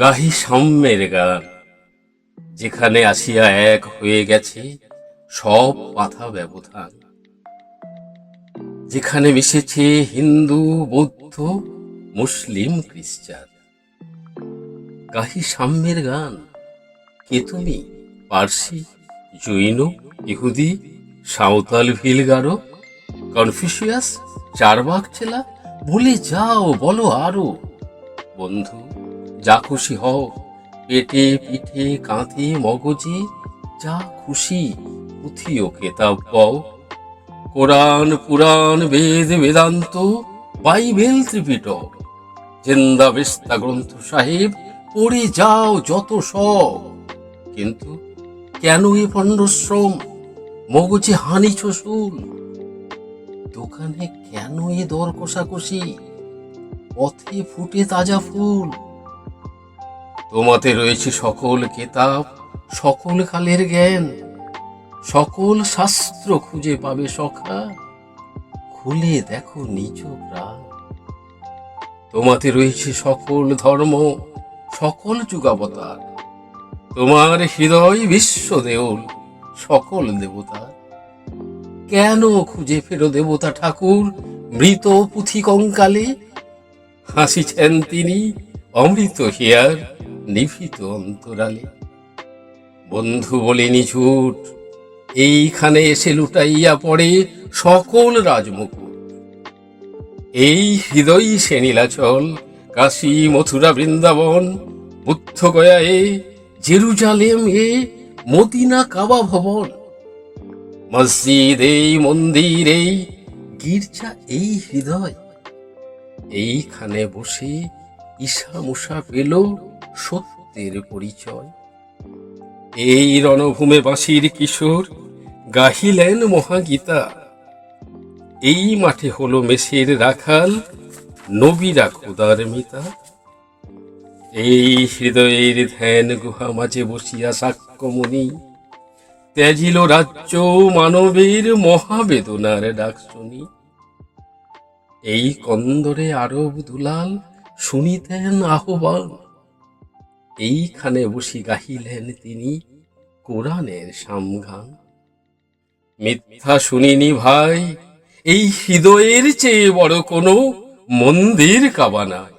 গাহি সাম্যের গান, যেখানে আসিয়া এক হয়ে গেছে সব পাথা ব্যবধান, যেখানে মিশেছে হিন্দু, বৌদ্ধ, মুসলিম, খ্রিস্টান। গাহি সাম্যের গান। কে তুমি? পার্সি, জৈন, ইহুদি, সাঁওতাল, ভিলগারো, কনফুসিয়াস, চারবাক চেলা, ভুলে যাও, বলো আরো। বন্ধু, যা খুশি হও, পেটে পিঠে কাঁধে মগজে, যা খুশি পুঁথি ও কেতাব পাও। কোরআন, পুরাণ, বেদ, বেদান্ত, বাইবেল, ত্রিপিটক, জেন্দা বেস্তা গ্রন্থ সাহেব, পড়ে যাও যত সব। কিন্তু কেন এ পণ্ডশ্রম, মগজে হানিছ শুল? দোকানে কেন এ দর কষাকষি, পথে ফুটে তাজা ফুল? তোমাতে রয়েছে সকল কেতাব, সকল কালের জ্ঞান, সকল শাস্ত্র খুঁজে পাবে সখা, খুলে দেখো নিজ প্রাণ। তোমাতে রয়েছে সকল ধর্ম, সকল যুগাবতার, তোমার হৃদয় বিশ্ব দেউল, সকল দেবতার। কেন খুঁজে ফেরো দেবতা ঠাকুর মৃত পুঁথি কঙ্কালে? হাসিছেন তিনি অমৃত হিয়ার নিভৃত অন্তরালে। বন্ধু বলিনি ঝুট, এইখানে এসে লুটাইয়া পড়ে সকল রাজমুকুট। এই হৃদয় সে নীলাচল, কাশী, মথুরা, বৃন্দাবন, বুদ্ধ গয়া এ, জেরুজালেম এ, মদিনা, কাবা ভবন। মসজিদ এই, মন্দির এই, গির্জা এই হৃদয়। এইখানে বসে ঈশা মুসা পেল সত্যের পরিচয়। এই রণভূমে বাঁশির কিশোর গাহিলেন মহাগীতা। এই মাঠে হলো মেষের রাখাল, নবীরা খোদার মিতা। এই হৃদয়ের ধ্যান গুহা মাঝে বসিয়া সাক্ষ্যমণি ত্যাজিল রাজ্য মানবের মহাবেদনার ডাক শুনি। এই কন্দরে আরব দুলাল শুনিতেন আহ্বান। এইখানে বসি গাহিলেন তিনি কোরআনের সামগান। মিথ্যা শুনিনি ভাই, এই হৃদয়ের চেয়ে বড় কোনো মন্দির কাবা নাই।